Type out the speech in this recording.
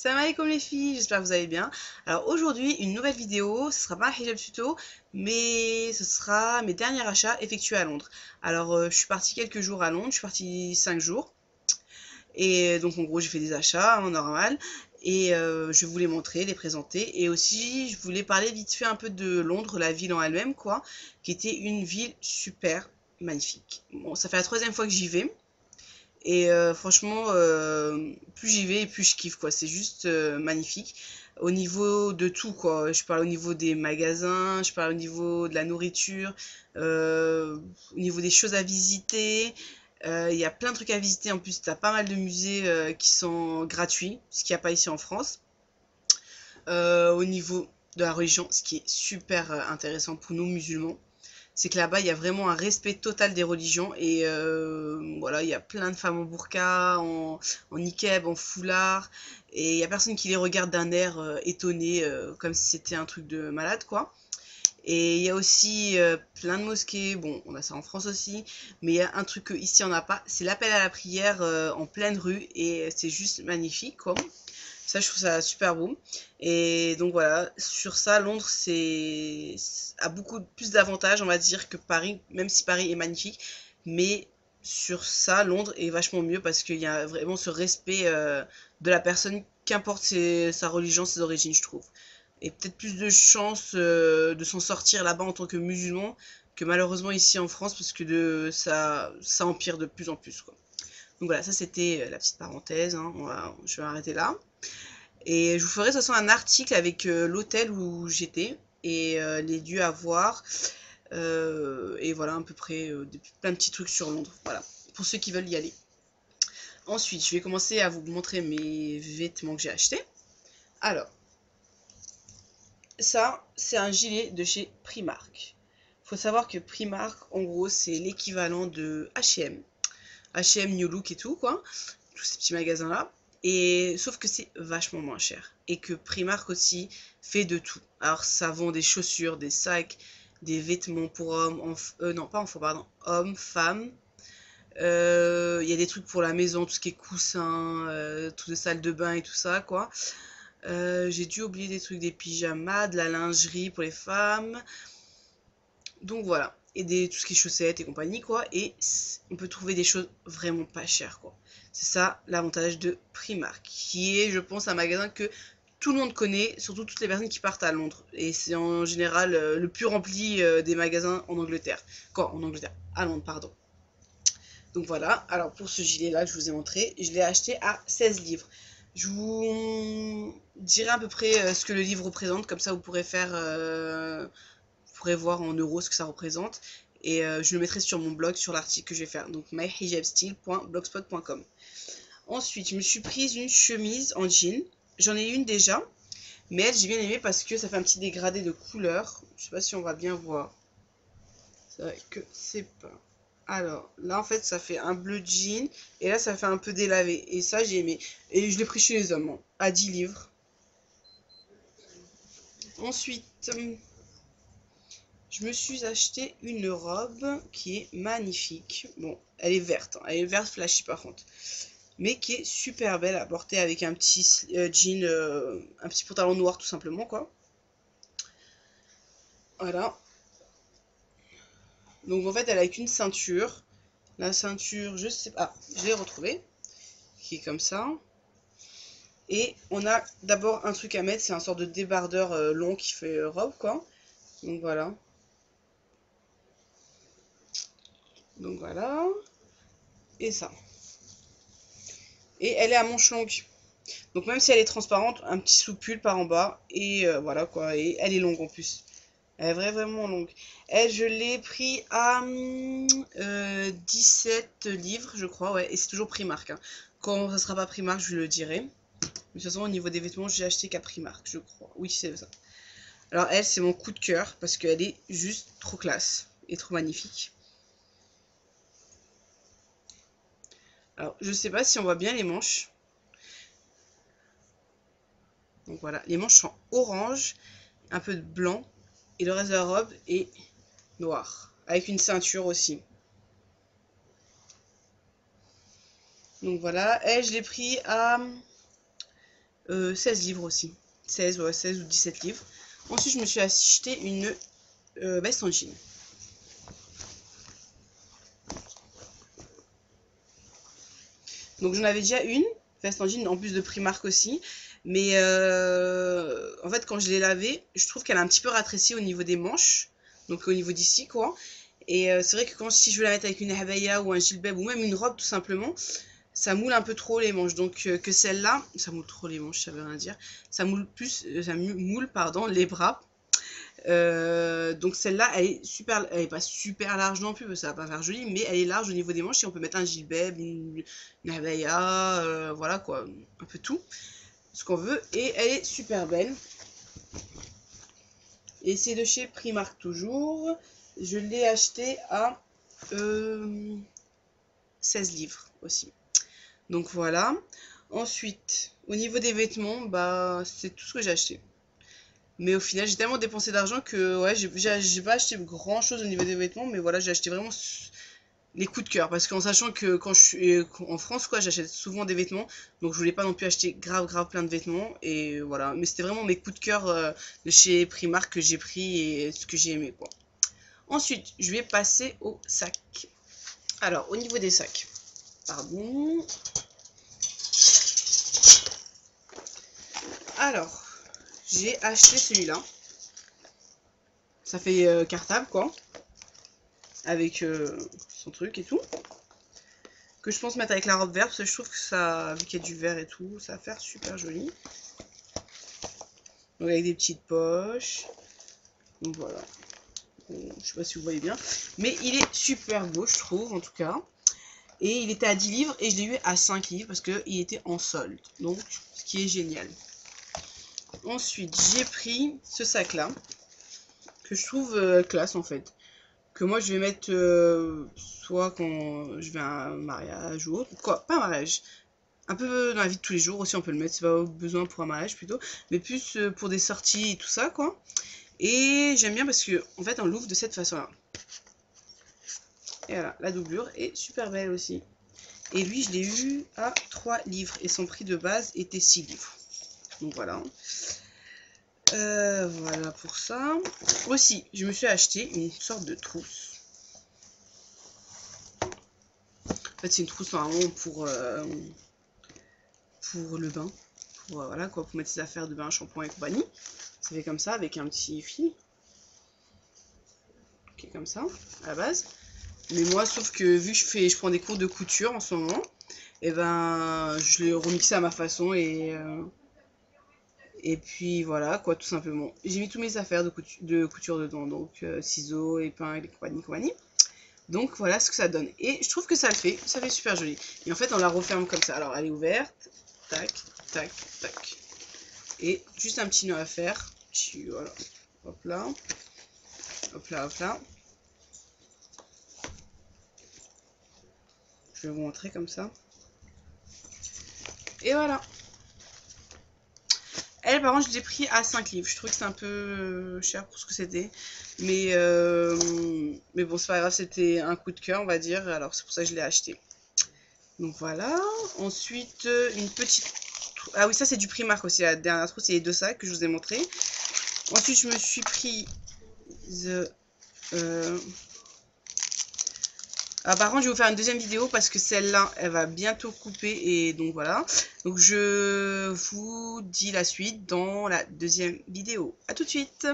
Salam alaikum les filles, j'espère que vous allez bien. Alors aujourd'hui, une nouvelle vidéo, ce sera pas un hijab tuto, mais ce sera mes derniers achats effectués à Londres. Alors je suis partie quelques jours à Londres, je suis partie 5 jours, et donc en gros j'ai fait des achats, normal, et je vais vous les montrer, les présenter, et aussi je voulais parler vite fait un peu de Londres, la ville en elle-même quoi, qui était une ville super magnifique. Bon, ça fait la troisième fois que j'y vais. Et franchement, plus j'y vais, plus je kiffe, quoi. C'est juste magnifique. Au niveau de tout, quoi. Je parle au niveau des magasins, je parle au niveau de la nourriture, au niveau des choses à visiter. Il y a plein de trucs à visiter. En plus, tu as pas mal de musées qui sont gratuits, ce qu'il n'y a pas ici en France. Au niveau de la religion, ce qui est super intéressant pour nous musulmans, c'est que là-bas, il y a vraiment un respect total des religions et voilà, il y a plein de femmes en burqa, en niqab, en foulard et il y a personne qui les regarde d'un air étonné, comme si c'était un truc de malade, quoi. Et il y a aussi plein de mosquées, bon, on a ça en France aussi, mais il y a un truc qu'ici on n'a pas, c'est l'appel à la prière en pleine rue et c'est juste magnifique, quoi. Ça, je trouve ça super beau. Et donc voilà, sur ça, Londres a beaucoup plus d'avantages, on va dire, que Paris, même si Paris est magnifique. Mais sur ça, Londres est vachement mieux parce qu'il y a vraiment ce respect de la personne, qu'importe sa religion, ses origines, je trouve. Et peut-être plus de chances de s'en sortir là-bas en tant que musulman que malheureusement ici en France parce que ça empire de plus en plus, quoi. Donc voilà, ça c'était la petite parenthèse, hein. Je vais m'arrêter là. Et je vous ferai de toute façon un article avec l'hôtel où j'étais et les lieux à voir. Et voilà, à peu près plein de petits trucs sur Londres. Voilà, pour ceux qui veulent y aller. Ensuite, je vais commencer à vous montrer mes vêtements que j'ai achetés. Alors, ça, c'est un gilet de chez Primark. Faut savoir que Primark, en gros, c'est l'équivalent de H&M. H&M, New Look et tout, quoi. Tous ces petits magasins-là. Et sauf que c'est vachement moins cher. Et que Primark aussi fait de tout. Alors ça vend des chaussures, des sacs, des vêtements pour hommes, non pas enfants, pardon, hommes, femmes. Il y a des trucs pour la maison, tout ce qui est coussins, toutes les salles de bain et tout ça, quoi. J'ai dû oublier des trucs, des pyjamas, de la lingerie pour les femmes. Donc voilà. Et tout ce qui est chaussettes et compagnie, quoi. Et on peut trouver des choses vraiment pas chères, quoi. C'est ça l'avantage de Primark, qui est, je pense, un magasin que tout le monde connaît, surtout toutes les personnes qui partent à Londres. Et c'est en général le plus rempli des magasins en Angleterre. Quoi, en Angleterre? À Londres, pardon. Donc voilà, alors pour ce gilet-là que je vous ai montré, je l'ai acheté à 16 livres. Je vous dirai à peu près ce que le livre représente, comme ça vous pourrez vous pourrez voir en euros ce que ça représente. Et je le mettrai sur mon blog, sur l'article que je vais faire, donc myhijabstyle.blogspot.com. Ensuite, je me suis prise une chemise en jean. J'en ai une déjà, mais elle, j'ai bien aimé parce que ça fait un petit dégradé de couleur. Je sais pas si on va bien voir. C'est vrai que c'est pas... Alors, là, en fait, ça fait un bleu jean. Et là, ça fait un peu délavé. Et ça, j'ai aimé. Et je l'ai pris chez les hommes, hein, à 10 livres. Ensuite, je me suis acheté une robe qui est magnifique. Bon, elle est verte, hein. Elle est verte flashy par contre. Mais qui est super belle à porter avec un petit jean, un petit pantalon noir tout simplement, quoi. Voilà. Donc en fait, elle a qu'une ceinture. La ceinture, je sais pas, je l'ai retrouvée, qui est comme ça. Et on a d'abord un truc à mettre, c'est un sort de débardeur long qui fait robe, quoi. Donc voilà. Donc voilà. Et ça. Et elle est à manches longues. Donc même si elle est transparente, un petit sous-pull par en bas. Et voilà quoi. Et elle est longue en plus. Elle est vraiment longue. Elle, je l'ai pris à 17 livres, je crois. Ouais. Et c'est toujours Primark, hein. Quand ça sera pas Primark, je le dirai. Mais de toute façon, au niveau des vêtements, j'ai acheté qu'à Primark, je crois. Oui, c'est ça. Alors elle, c'est mon coup de cœur parce qu'elle est juste trop classe et trop magnifique. Alors, je sais pas si on voit bien les manches. Donc voilà, les manches sont orange, un peu de blanc, et le reste de la robe est noir, avec une ceinture aussi. Donc voilà, elle, je l'ai pris à 16 livres aussi. 16, ouais, 16 ou 17 livres. Ensuite, je me suis acheté une veste en jean. Donc j'en avais déjà une, veste en jean, en plus de Primark aussi. Mais en fait, quand je l'ai lavée, je trouve qu'elle a un petit peu rétréci au niveau des manches. Donc au niveau d'ici, quoi. Et c'est vrai que si je veux la mettre avec une habaya ou un gilbab ou même une robe tout simplement, ça moule un peu trop les manches. Donc que celle-là, ça moule trop les manches, ça veut rien dire. Ça moule plus, ça moule pardon, les bras. Donc celle-là, elle est pas super large non plus, parce que ça va pas faire joli, mais elle est large au niveau des manches et on peut mettre un gilbab, une abaya, voilà quoi, un peu tout, ce qu'on veut. Et elle est super belle. Et c'est de chez Primark toujours. Je l'ai acheté à 16 livres aussi. Donc voilà. Ensuite, au niveau des vêtements, bah c'est tout ce que j'ai acheté. Mais au final, j'ai tellement dépensé d'argent que ouais, j'ai pas acheté grand chose au niveau des vêtements, mais voilà, j'ai acheté vraiment les coups de cœur. Parce qu'en sachant que quand je suis en France, quoi, j'achète souvent des vêtements, donc je voulais pas non plus acheter grave plein de vêtements. Et voilà, mais c'était vraiment mes coups de cœur de chez Primark que j'ai pris et ce que j'ai aimé, quoi. Ensuite, je vais passer au sac. Alors, au niveau des sacs, pardon. Alors, j'ai acheté celui-là. Ça fait cartable, quoi. Avec son truc et tout. Que je pense mettre avec la robe verte, parce que je trouve que ça, vu qu'il y a du vert et tout, ça va faire super joli. Donc avec des petites poches. Donc voilà. Bon, je sais pas si vous voyez bien. Mais il est super beau, je trouve, en tout cas. Et il était à 10 livres et je l'ai eu à 5 livres parce qu'il était en solde. Donc, ce qui est génial. Ensuite, j'ai pris ce sac-là. Que je trouve classe, en fait. Que moi, je vais mettre soit quand je vais à un mariage ou autre. Quoi, pas un mariage. Un peu dans la vie de tous les jours aussi, on peut le mettre. C'est pas besoin pour un mariage, plutôt. Mais plus pour des sorties et tout ça, quoi. Et j'aime bien parce que, en fait, on l'ouvre de cette façon-là. Et voilà, la doublure est super belle aussi. Et lui, je l'ai eu à 3 livres. Et son prix de base était 6 livres. Donc voilà. Voilà pour ça. Aussi, je me suis acheté une sorte de trousse. En fait, c'est une trousse normalement pour le bain. Pour, voilà quoi, pour mettre ses affaires de bain, shampoing et compagnie. Ça fait comme ça, avec un petit fil. Qui est comme ça, à la base. Mais moi, sauf que vu que je prends des cours de couture en ce moment, et ben je l'ai remixé à ma façon et puis voilà quoi, tout simplement. J'ai mis tous mes affaires de couture dedans, donc ciseaux, épingles et compagnie. Donc voilà ce que ça donne. Et je trouve que ça fait super joli. Et en fait on la referme comme ça. Alors elle est ouverte, tac, tac, tac. Et juste un petit nœud à faire. Voilà, hop là, hop là, hop là. Je vais vous montrer comme ça. Et voilà. Elle, par contre, je l'ai pris à 5 livres. Je trouve que c'est un peu cher pour ce que c'était. Mais bon, c'est pas grave, c'était un coup de cœur, on va dire. Alors, c'est pour ça que je l'ai acheté. Donc voilà. Ensuite, une petite... Ah oui, ça, c'est du Primark aussi. La dernière trousse, c'est les 2 sacs que je vous ai montré. Ensuite, je me suis pris... Ah, par contre, je vais vous faire une deuxième vidéo parce que celle-là, elle va bientôt couper et donc voilà. Donc, je vous dis la suite dans la deuxième vidéo. À tout de suite!